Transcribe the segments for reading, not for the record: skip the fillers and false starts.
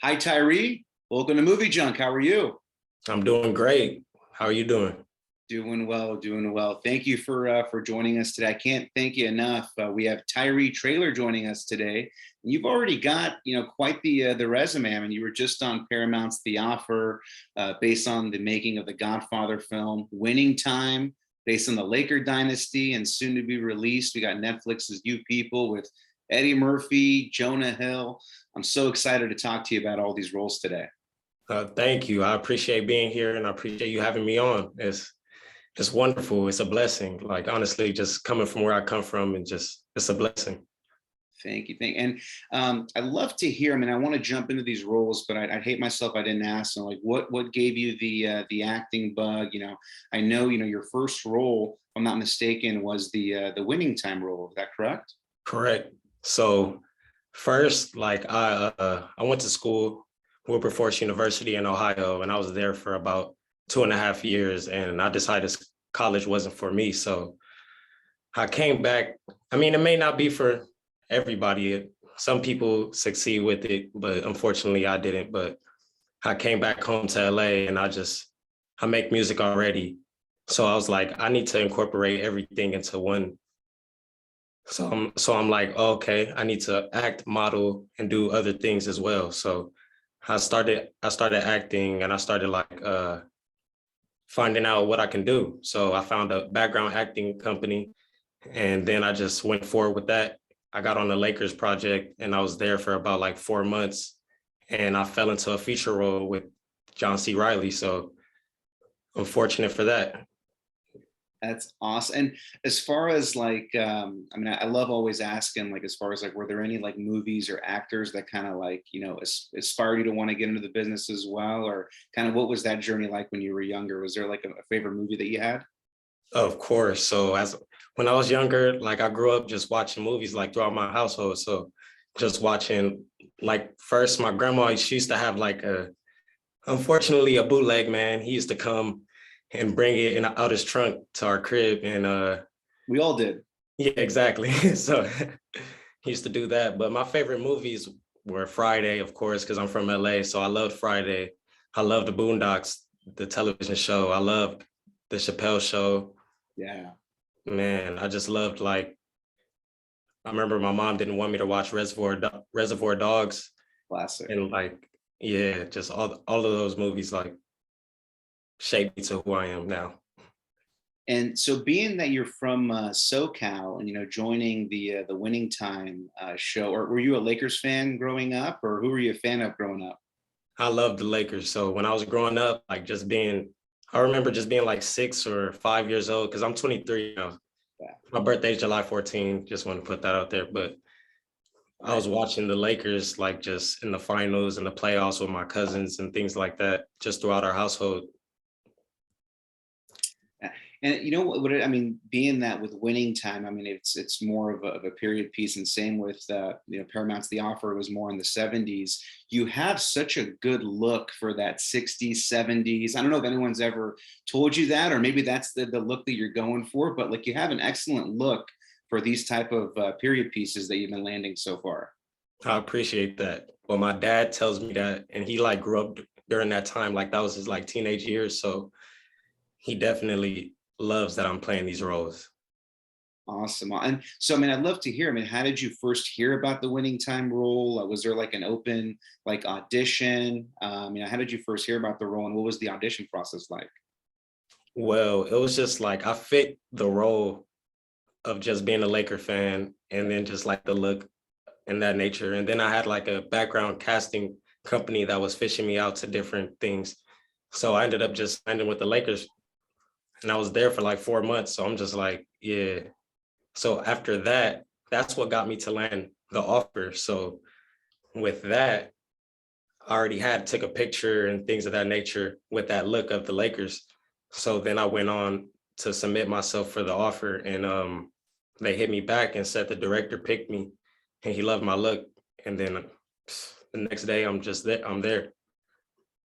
Hi, Tyree. Welcome to MovieJunk. How are you? I'm doing great. How are you doing? Doing well, doing well. Thank you for joining us today. I can't thank you enough. We have Tyree Traylor joining us today. You've already got quite the resume. I mean, you were just on Paramount's The Offer, based on the making of the Godfather film, Winning Time, based on the Laker dynasty, and soon to be released. We got Netflix's You People with Eddie Murphy, Jonah Hill. I'm so excited to talk to you about all these roles today. Thank you. I appreciate being here and I appreciate you having me on. It's wonderful. It's a blessing. Like honestly, just coming from where I come from and just it's a blessing. Thank you. And I'd love to hear. I mean, I want to jump into these roles, but I'd hate myself I didn't ask. So, like, what gave you the acting bug? I know your first role, if I'm not mistaken, was the Winning Time role. Is that correct? Correct. So first, I went to school, Wilberforce University in Ohio, and I was there for about 2.5 years, and I decided college wasn't for me. So I came back. I mean, it may not be for everybody. Some people succeed with it, but unfortunately I didn't. But I came back home to LA and I make music already. So I was like, I need to incorporate everything into one. So I'm like, oh, okay, I need to act, model, and do other things as well. So I started acting and I started finding out what I can do. So I found a background acting company and then I just went forward with that. I got on the Lakers project and I was there for about like 4 months and I fell into a feature role with John C. Reilly. So I'm fortunate for that. That's awesome. And as far as I mean, I love always asking, like, as far as like, were there any like movies or actors that kind of like, aspired you to want to get into the business as well? Or kind of what was that journey like when you were younger? Was there like a favorite movie that you had? Of course. So when I was younger, like I grew up just watching movies like throughout my household. So just watching like first my grandma, she used to have unfortunately a bootleg man. He used to come and bring it out his trunk to our crib. And We all did. yeah, exactly. So he used to do that. But my favorite movies were Friday, of course, because I'm from LA. So I loved Friday. I loved the Boondocks, the television show. I loved the Chappelle show. Yeah. Man, I just loved I remember my mom didn't want me to watch Reservoir Dogs Classic. and yeah, just all of those movies shaped me to who I am now. And so, being that you're from SoCal, and joining the Winning Time show, or were you a Lakers fan growing up, or who were you a fan of growing up? I loved the Lakers. So when I was growing up, I remember just being like 6 or 5 years old because I'm 23 now. Yeah. My birthday's July 14. Just want to put that out there. But I was watching the Lakers like just in the finals and the playoffs with my cousins and things like that, just throughout our household. And I mean, being that with Winning Time, I mean, it's more of a period piece, and same with Paramount's The Offer was more in the 70s. You have such a good look for that 60s, 70s. I don't know if anyone's ever told you that, or maybe that's the look that you're going for, but like you have an excellent look for these type of period pieces that you've been landing so far. I appreciate that. Well, my dad tells me that, and he grew up during that time, like that was his teenage years. So he definitely loves that I'm playing these roles. Awesome. And so, I mean, I'd love to hear. I mean, how did you first hear about the Winning Time role? Was there like an open audition? How did you first hear about the role, and what was the audition process like? Well, it was just I fit the role of just being a Laker fan and then just the look and that nature. And then I had a background casting company that was fishing me out to different things. So I ended up just ending with the Lakers and I was there for 4 months. So I'm just yeah. So after that, that's what got me to land the offer. So with that, I already took a picture and things of that nature with that look of the Lakers. So then I went on to submit myself for the offer and they hit me back and said the director picked me and he loved my look. And then the next day I'm just there. I'm there.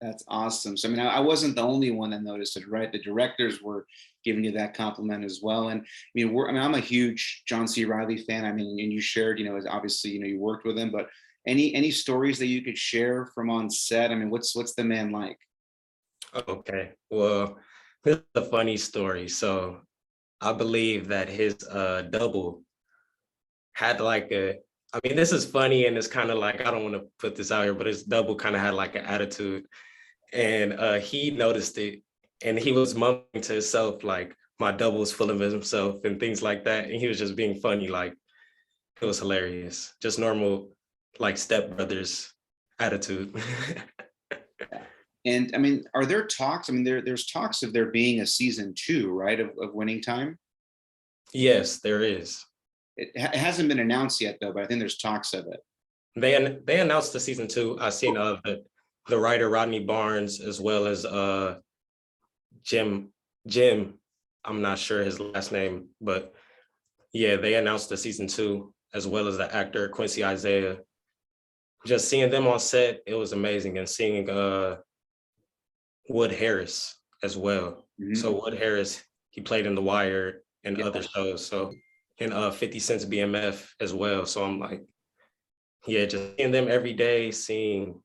That's awesome. So, I mean, I wasn't the only one that noticed it, right? The directors were giving you that compliment as well. And I'm a huge John C. Reilly fan. I mean, and you shared, obviously, you worked with him, but Any stories that you could share from on set? I mean, what's the man like? Okay. Well, this is a funny story. So I believe that his double had like a I mean, this is funny and it's kind of like I don't want to put this out here, but his double kind of had like an attitude. And he noticed it and he was mumbling to himself, like, my double is full of himself and things like that. And he was just being funny, like it was hilarious. Just normal, like stepbrothers attitude. And I mean, are there talks? I mean, there's talks of there being a season two, right? Of Winning Time. Yes, there is. It hasn't been announced yet, though, but I think there's talks of it. They announced the season two. I seen the writer Rodney Barnes as well as Jim. I'm not sure his last name, but yeah, they announced the season two as well as the actor Quincy Isaiah. Just seeing them on set, it was amazing, and seeing Wood Harris as well. Mhm. So Wood Harris, he played in The Wire and other shows. So and 50 Cent's BMF as well. So I'm like, yeah, just seeing them every day, seeing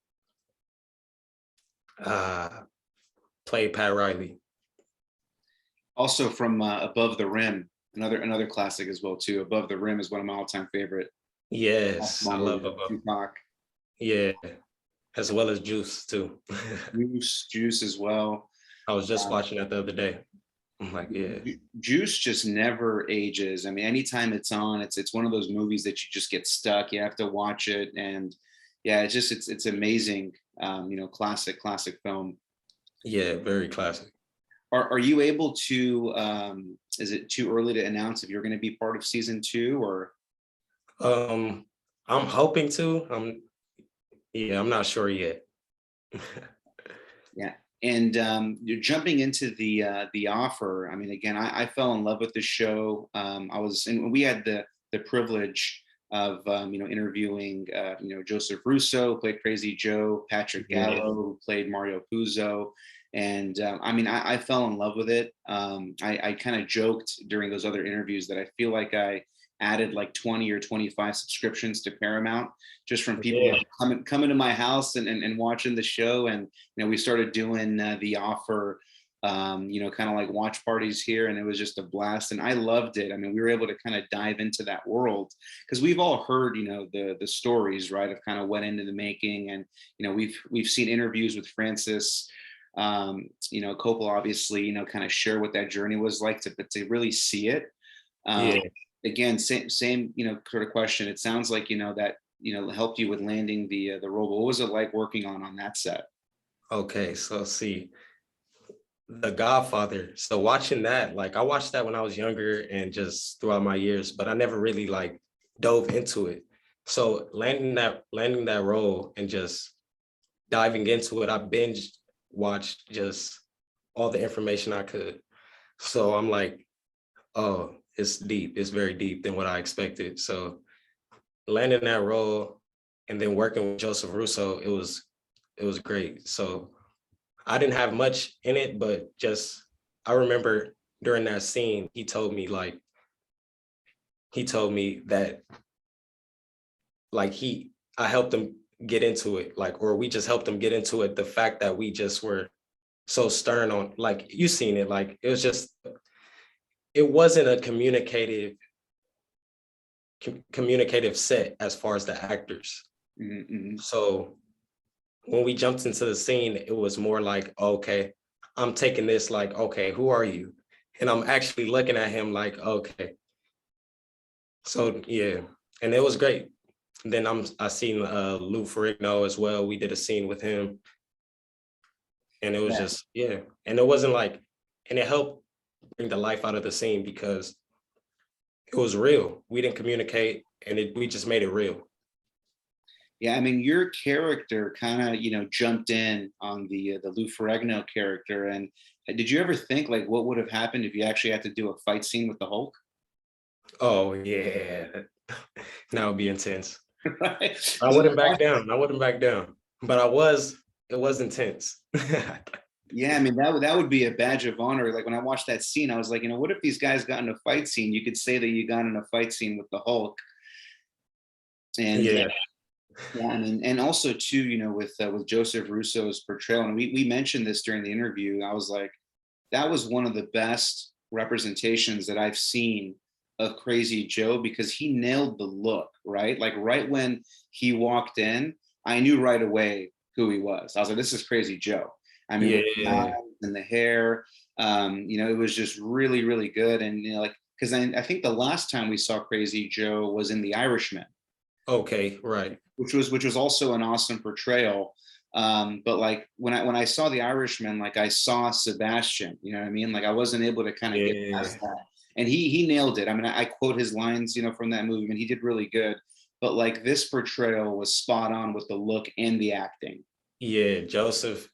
play Pat Riley. Also from Above the Rim, another classic as well too. Above the Rim is one of my all-time favorite. Yes, I love Tupac. Yeah, as well as Juice too. Juice as well. I was just watching that the other day. I'm like, yeah. Juice just never ages. I mean, anytime it's on, it's one of those movies that you just get stuck. You have to watch it, and yeah, it's amazing. Classic film. Yeah, very classic. Are you able to? Is it too early to announce if you're going to be part of season two, or? I'm hoping to. I'm not sure yet. Yeah. And you're jumping into the Offer. I mean, again, I fell in love with the show. And we had the privilege of interviewing Joseph Russo, who played Crazy Joe, Patrick Gallo, who played Mario Puzo. And I mean, I fell in love with it. I kind of joked during those other interviews that I feel like I added like 20 or 25 subscriptions to Paramount just from people coming to my house and watching the show. And we started doing the Offer, kind of like watch parties here, and it was just a blast, and I loved it. I mean, we were able to kind of dive into that world because we've all heard the stories, right, of kind of what into the making, and we've seen interviews with Francis Coppola, obviously, kind of share what that journey was like, but to really see it. Again, same sort of question. It sounds like that helped you with landing the role. But what was it like working on that set? Okay, so see, The Godfather. So watching that, like I watched that when I was younger and just throughout my years, but I never really like dove into it. So landing that role and just diving into it, I binge watched just all the information I could. So I'm like, oh, it's deep. It's very deep than what I expected. So landing that role and then working with Joseph Russo, it was great. So I didn't have much in it, but just I remember during that scene, he told me that I helped him get into it, or we just helped him get into it. The fact that we just were so stern on, like, you seen it, like it wasn't a communicative set as far as the actors. Mm-hmm. So when we jumped into the scene, it was more like, okay, I'm taking this like, okay, who are you? And I'm actually looking at him like, okay. So yeah, and it was great. And then I seen Lou Ferrigno as well. We did a scene with him. And it was just, and it wasn't like, and it helped bring the life out of the scene because it was real. We didn't communicate, and we just made it real. Yeah, I mean, your character kind of jumped in on the Lou Ferrigno character, and did you ever think like what would have happened if you actually had to do a fight scene with the Hulk? Oh yeah, that would be intense. Right? I wouldn't back down, but it was intense. Yeah, I mean that would be a badge of honor. Like when I watched that scene, I was like, what if these guys got in a fight scene? You could say that you got in a fight scene with the Hulk. And Yeah, and also too, with Joseph Russo's portrayal, and we mentioned this during the interview. I was like, that was one of the best representations that I've seen of Crazy Joe because he nailed the look, right? Like right when he walked in, I knew right away who he was. I was like, this is Crazy Joe. I mean, with the eyes Yeah. and the hair, it was just really, really good. And like because I think the last time we saw Crazy Joe was in The Irishman, Okay, right. which was also an awesome portrayal. But like when I saw The Irishman, like I saw Sebastian, you know what I mean? Like I wasn't able to kind of get past Yeah. that. And he nailed it. I mean, I quote his lines, from that movie, and he did really good. But like this portrayal was spot on with the look and the acting. Yeah, Joseph.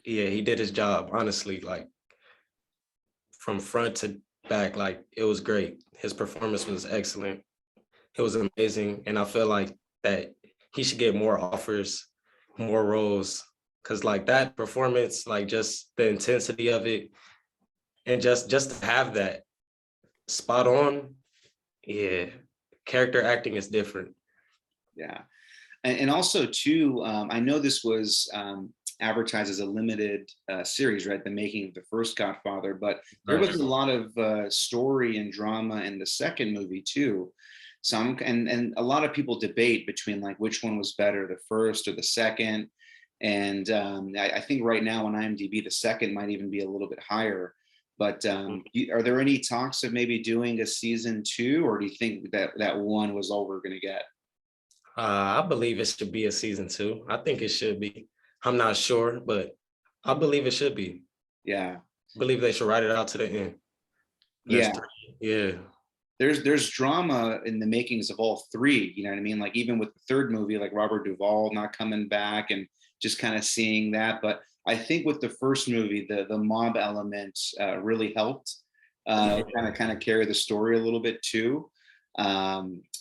Yeah, he did his job, honestly. Like from front to back, like it was great. His performance was excellent. It was amazing. And I feel like that he should get more offers, more roles. Cause like that performance, like just the intensity of it, and just to have that spot on, yeah. Character acting is different. Yeah. And also too, I know this was advertised as a limited series, right? The making of the first Godfather, but there Right. was a lot of story and drama in the second movie too. Some and a lot of people debate between like which one was better, the first or the second. And I think right now on IMDb, the second might even be a little bit higher. But are there any talks of maybe doing a season two, or do you think that that one was all we're going to get? I believe it should be a season two. I think it should be. I'm not sure, but I believe it should be. Yeah, Believe they should write it out to the end. There's yeah. three. Yeah. There's drama in the makings of all three. You know what I mean? Like even with the third movie, like Robert Duvall not coming back and just kind of seeing that. But I think with the first movie, the mob element really helped Yeah. kind of carry the story a little bit too.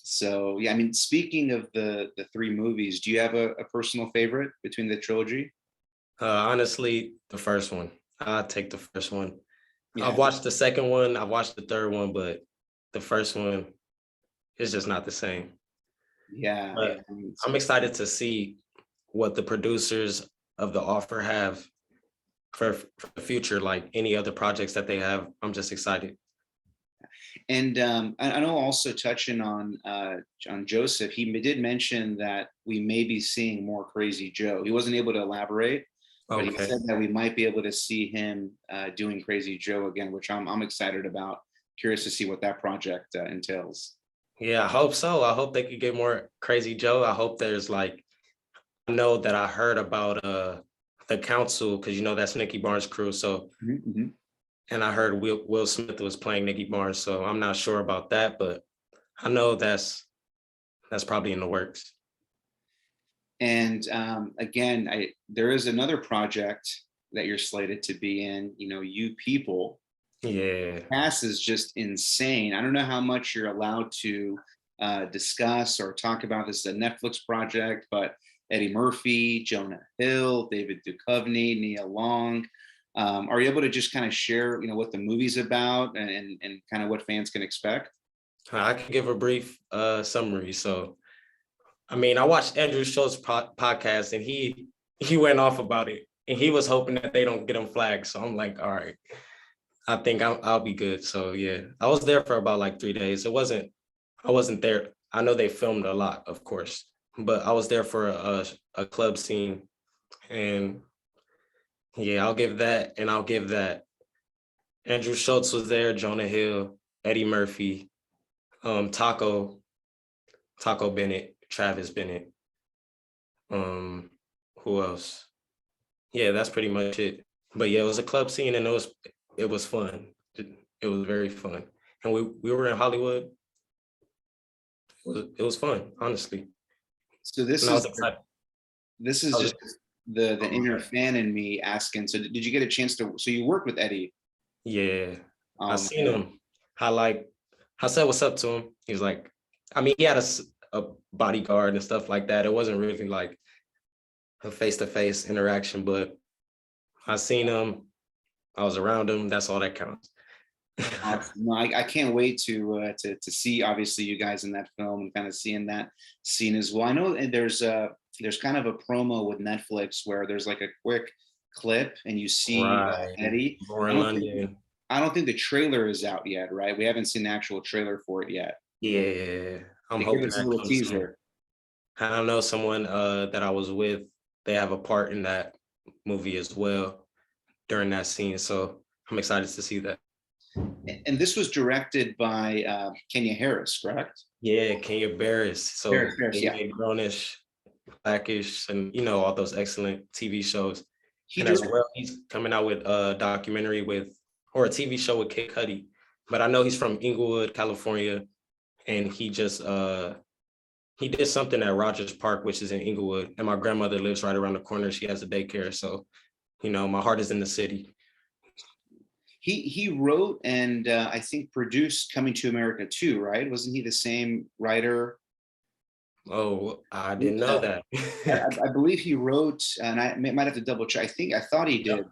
So yeah, I mean, speaking of the three movies, do you have a personal favorite between the trilogy? Honestly, the first one. I'll take the first one. I've Yeah, watched the second one. I've watched the third one, but the first one is just not the same. yeah. But I'm excited to see what the producers of The Offer have for the future, like any other projects that they have. I'm just excited. And I know also touching on Joseph, he did mention that we may be seeing more Crazy Joe. He wasn't able to elaborate, but he Okay. said that we might be able to see him doing Crazy Joe again, which I'm excited about. Curious to see what that project entails. Yeah, I hope so. I hope they could get more Crazy Joe. I hope there's like, I know that I heard about the council, because that's Nicky Barnes' crew. So, Mhm. and I heard Will Smith was playing Nicky Barnes. So I'm not sure about that, but I know that's probably in the works. And again, there is another project that you're slated to be in. You People. Yeah. Cast is just insane. I don't know how much you're allowed to discuss or talk about. This is a Netflix project, but Eddie Murphy, Jonah Hill, David Duchovny, Nia Long. Are you able to just kind of share, what the movie's about and kind of what fans can expect? I can give a brief summary. So, I mean, I watched Andrew Schultz's podcast, and he went off about it, and he was hoping that they don't get him flagged. So I'm like, all right, I think I'll be good. So yeah, I was there for about like 3 days. I wasn't there. I know they filmed a lot, of course, but I was there for a club scene, and yeah, I'll give that, and I'll give that. Andrew Schultz was there, Jonah Hill, Eddie Murphy, Taco, Taco Bennett, Travis Bennett. Um, who else? Yeah, that's pretty much it. But yeah, it was a club scene, and it was fun. It was very fun, and we were in Hollywood. It was fun, honestly, So this and I was is excited. this I is was, just the oh my inner God. fan in me asking. So did you get a chance to? So you worked with Eddie? Yeah, I seen Man. him. I said what's up to him. He's like, I mean, he had a bodyguard and stuff like that. It wasn't really like a face-to-face interaction, but I seen him. I was around him. That's all that counts. Awesome. No, I can't wait to see obviously you guys in that film and kind of seeing that scene as well. I know there's kind of a promo with Netflix where there's like a quick clip and you see Right. Eddie. I Born don't think London. I don't think the trailer is out yet, right? We haven't seen the actual trailer for it yet. Yeah. I'm They give hoping us a that little comes soon. teaser. I know someone that I was with, they have a part in that movie as well during that scene. So I'm excited to see that. And this was directed by Kenya Harris, correct? Yeah, Kenya Barris. Harris, So Harris, they yeah. made Grownish, blak-ish, and all those excellent TV shows. He And as directed. well, he's coming out with a documentary with or a TV show with Kid Cudi. But I know he's from Inglewood, California, and he did something at Rogers Park, which is in Inglewood. And my grandmother lives right around the corner. She has a daycare. So, my heart is in the city. He wrote and I think produced Coming to America too, right? Wasn't he the same writer? Oh, I didn't know that. I believe he wrote, and I might have to double check. I thought he Yep. did.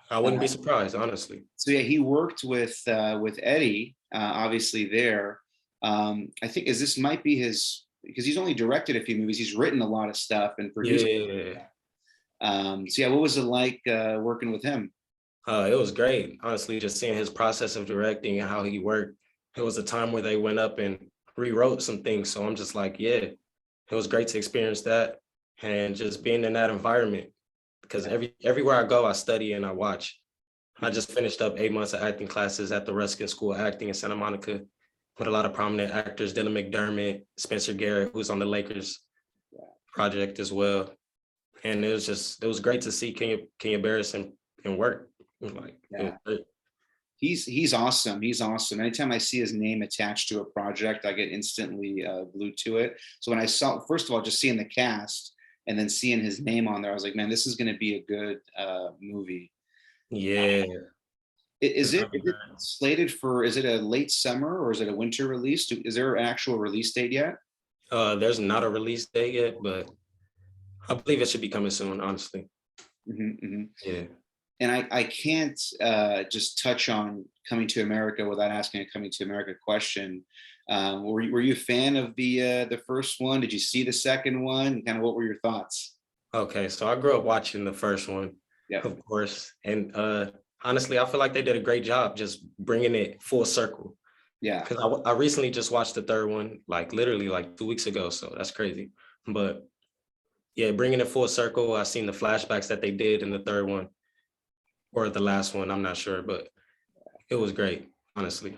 I wouldn't be surprised, honestly. So yeah, he worked with Eddie, obviously there. I think as this might be his because he's only directed a few movies. He's written a lot of stuff and produced. Yeah. So yeah, what was it like working with him? It was great, honestly, just seeing his process of directing and how he worked. It was a time where they went up and rewrote some things. So I'm just like, yeah, it was great to experience that and just being in that environment because everywhere I go, I study and I watch. I just finished up 8 months of acting classes at the Ruskin School of Acting in Santa Monica with a lot of prominent actors, Dylan McDermott, Spencer Garrett, who's on the Lakers project as well. And it was great to see Kenya Barris and work. Like, Yeah. He's awesome. He's awesome. Anytime I see his name attached to a project, I get instantly glued to it. So when I saw, first of all, just seeing the cast and then seeing his name on there, I was like, man, this is going to be a good movie. yeah, Is it slated for? Is it a late summer or is it a winter release? Is there an actual release date yet? there's not a release date yet, but I believe it should be coming soon, honestly. Hmm. Yeah. And I can't just touch on Coming to America without asking a Coming to America question. Were you a fan of the first one? Did you see the second one? Kind of what were your thoughts? Okay, so I grew up watching the first one, Yeah, of course, and honestly, I feel like they did a great job just bringing it full circle. yeah. Because I recently just watched the third one, like literally like 2 weeks ago, so that's crazy. But yeah, bringing it full circle, I seen the flashbacks that they did in the third one or the last one, I'm not sure, but it was great, honestly.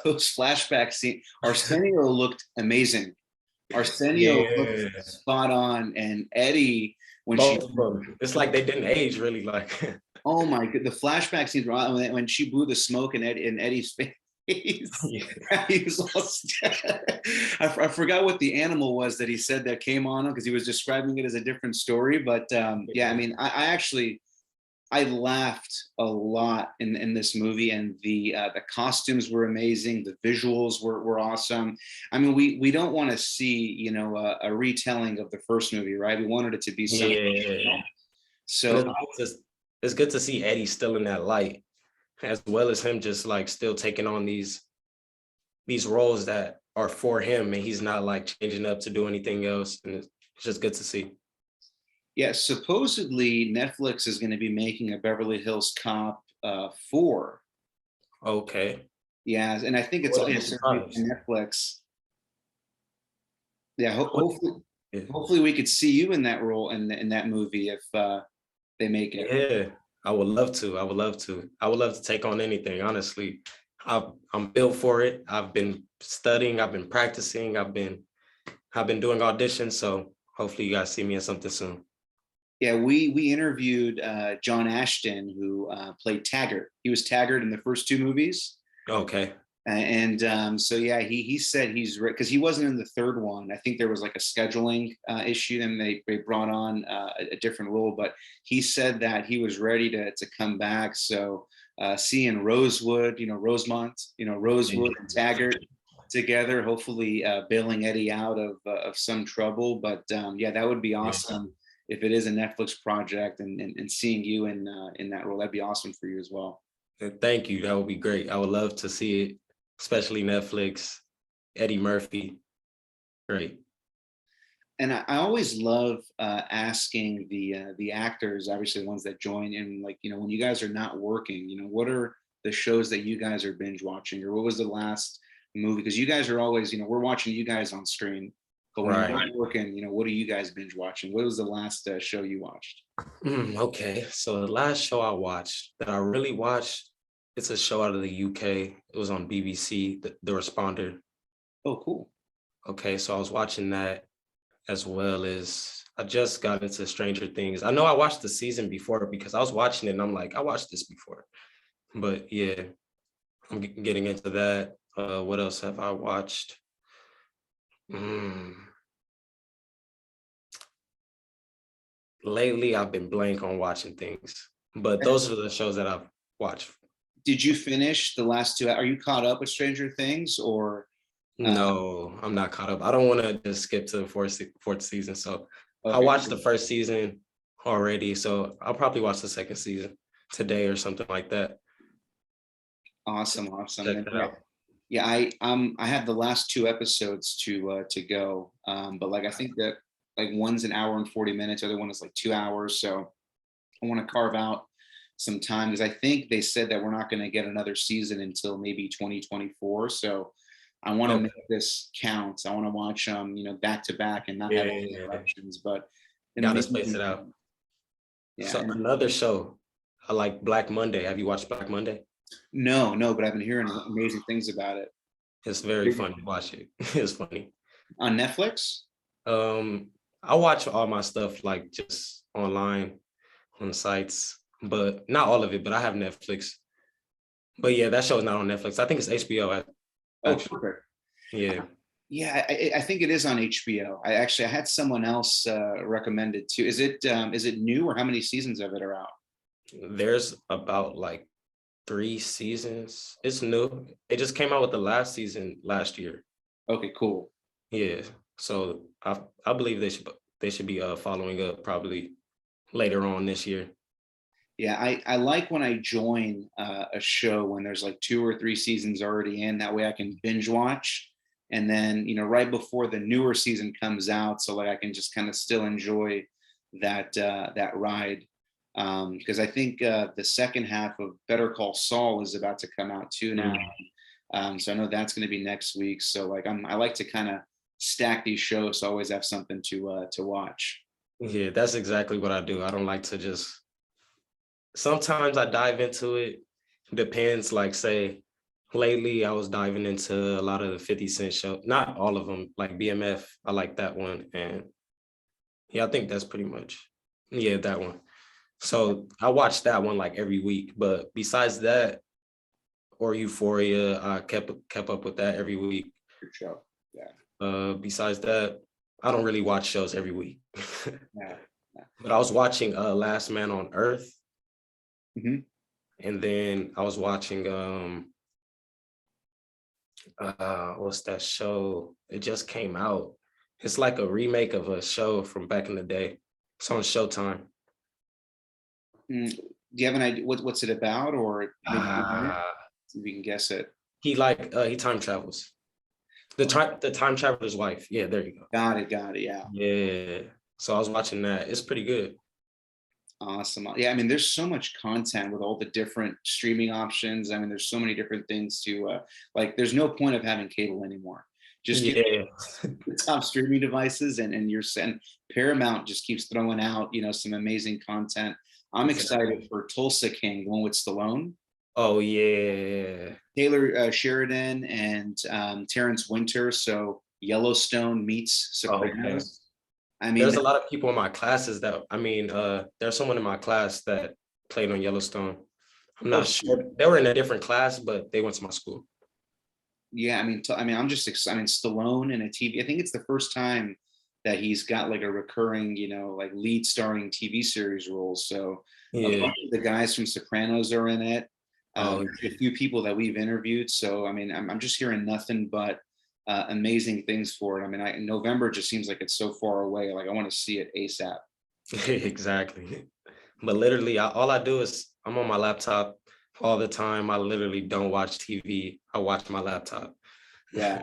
Those flashback scenes. Arsenio looked amazing. Arsenio looked Yeah, spot on, and Eddie when she. both of them. It's like they didn't age really. Like, Oh my god, the flashback scenes when she blew the smoke in Eddie's face. yeah, He was all I forgot what the animal was that he said that came on him because he was describing it as a different story. But yeah, I mean, I actually I laughed a lot in this movie, and the costumes were amazing. The visuals were awesome. I mean, we don't want to see a retelling of the first movie, right? We wanted it to be something. yeah. And So it's good to see Eddie still in that light, as well as him just like still taking on these roles that are for him, and he's not like changing up to do anything else. And it's just good to see. yeah, supposedly Netflix is going to be making a Beverly Hills Cop 4. Okay. Yeah, and I think I it's wouldn't be also on surprised. Netflix. Yeah, I wouldn't- Yeah. hopefully we could see you in that role in that movie if they make it. Yeah, I would love to. I would love to. I would love to take on anything, honestly. I'm built for it. I've been studying, I've been practicing, I've been doing auditions. So hopefully you guys see me in something soon. Yeah, we interviewed John Ashton, who played Taggart. He was Taggart in the first two movies. Okay. And so yeah, he said he's because he wasn't in the third one. I think there was like a scheduling issue, and they brought on a different role. But he said that he was ready to come back. So seeing Rosewood, Rosemont, Rosewood and Taggart together, hopefully bailing Eddie out of some trouble. But yeah, that would be Yeah. awesome if it is a Netflix project, and seeing you in that role. That'd be awesome for you as well. And thank you. That would be great. I would love to see it, especially Netflix, Eddie Murphy. Great. And I always love asking the actors, obviously the ones that join in, like, when you guys are not working, what are the shows that you guys are binge watching, or what was the last movie? Because you guys are always, we're watching you guys on screen, but when you're Right. not working, what are you guys binge watching? What was the last show you watched? Okay. So the last show I watched that I really watched, it's a show out of the UK. It was on BBC, The Responder. Oh, cool. Okay, so I was watching that, as well as I just got into Stranger Things. I know I watched the season before because I was watching it and I'm like, I watched this before. But yeah, I'm getting into that. What else have I watched? Mm, Lately, I've been blank on watching things, but those are the shows that I've watched. Did you finish the last two? Are you caught up with Stranger Things, or? No, I'm not caught up. I don't want to just skip to the fourth season. So I Okay. watched the first season already. So I'll probably watch the second season today or something like that. Awesome, awesome. Check And that yeah, out. yeah, I have the last two episodes to go. But like I think that like one's an hour and 40 minutes, the other one is like 2 hours. So I want to carve out some time because I think they said that we're not going to get another season until maybe 2024. So I want to Okay. make this count. I want to watch back to back and not have any Yeah. interruptions. But in the Gotta space it meantime, out. yeah. So And another show, I like Black Monday. Have you watched Black Monday? no, but I've been hearing amazing things about it. It's very funny. Watch it. It's funny. On Netflix? Um, I watch all my stuff like just online on sites, but not all of it. But I have Netflix. But yeah, that show is not on Netflix. I think it's HBO. Oh, Actually, perfect. yeah. Yeah, I think it is on HBO. I had someone else recommend it too. Is it new, or how many seasons of it are out? There's about like 3 seasons. It's new. It just came out with the last season last year. Okay, cool. Yeah. So I believe they should be following up probably later on this year. Yeah, I like when I join a show when there's like 2 or 3 seasons already in. That way I can binge watch, and then right before the newer season comes out, so like I can just kind of still enjoy that ride. Because I think the second half of Better Call Saul is about to come out too now. Mm. So I know that's going to be next week. So like I like to kind of stack these shows, so I always have something to watch. Yeah, that's exactly what I do. I don't like to just sometimes I dive into it. Depends, like say lately I was diving into a lot of the 50 Cent show. Not all of them, like BMF. I like that one. And yeah, I think that's pretty much yeah, that one. So I watch that one like every week. But besides that, or Euphoria, I kept up with that every week. Good show. Yeah. Besides that, I don't really watch shows every week. Yeah. Yeah. But I was watching Last Man on Earth. Mhm. And then I was watching what's that show? It just came out. It's like a remake of a show from back in the day. It's on Showtime. Do you have an idea what's it about, or maybe Uh see if you can guess it? he time travels. The time traveler's wife. Yeah, there you go. Got it. Yeah. Yeah. So I was watching that. It's pretty good. Awesome. Yeah, I mean, there's so much content with all the different streaming options. I mean, there's so many different things to like. There's no point of having cable anymore. Just get Yeah. the top streaming devices, and Paramount just keeps throwing out some amazing content. I'm excited Exactly. for Tulsa King, the one with Stallone, Oh yeah. Taylor Sheridan, and Terrence Winter. So Yellowstone meets Okay. Sopranos. I mean, There's a lot of people in my classes that there's someone in my class that played on Yellowstone. I'm oh, not sure. They were in a different class, but they went to my school. yeah, I mean, I'm just excited. I mean, Stallone in a TV. I think it's the first time that he's got like a recurring, like lead starring TV series role. So a Yeah. bunch of the guys from Sopranos are in it. Oh, A few people that we've interviewed. So I mean, I'm just hearing nothing but amazing things for it. I mean, November just seems like it's so far away. Like I want to see it ASAP. exactly. But literally, all I do is I'm on my laptop. all the time. I literally don't watch TV. I watch my laptop. Yeah.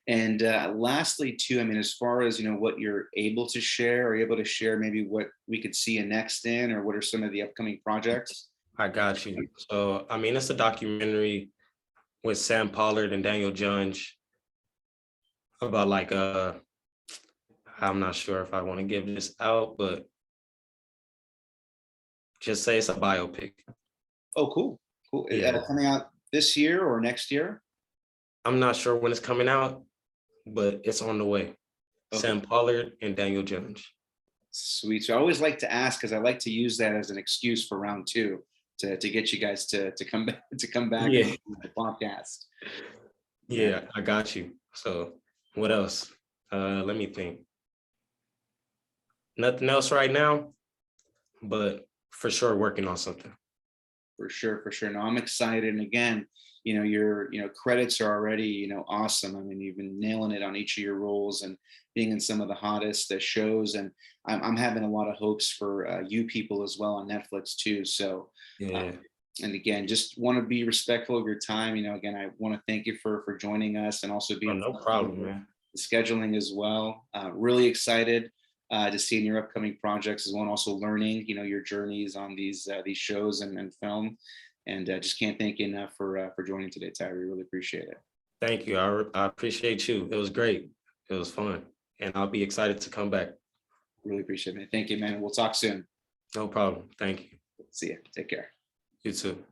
And lastly, too, I mean, as far as what you're able to share, are you able to share maybe what we could see you next in, or what are some of the upcoming projects? I got you. So, I mean, it's a documentary with Sam Pollard and Daniel Judge about like I'm not sure if I want to give this out, but just say it's a biopic. Oh, cool, cool. Yeah. Coming out this year or next year? I'm not sure when it's coming out, but it's on the way. Okay. Sam Pollard and Daniel Judge. Sweet. So I always like to ask, because I like to use that as an excuse for round two to get you guys to come back Yeah. and do the podcast. Yeah, I got you. So what else? Let me think. Nothing else right now, but for sure working on something. For sure, for sure. No, I'm excited. And again, your credits are already awesome. I mean, you've been nailing it on each of your roles and being in some of the hottest shows. And I'm having a lot of hopes for you people as well on Netflix too. So Yeah. and again, just want to be respectful of your time. Again, I want to thank you for joining us, and also being No problem, man. the scheduling as well. Really excited to see in your upcoming projects as well, and also learning, your journeys on these shows and film. And just can't thank you enough for joining today, Tyree. Really appreciate it. Thank you. I appreciate you. It was great. It was fun. And I'll be excited to come back. Really appreciate it, man. Thank you, man. We'll talk soon. No problem. Thank you. See you. Take care. You too.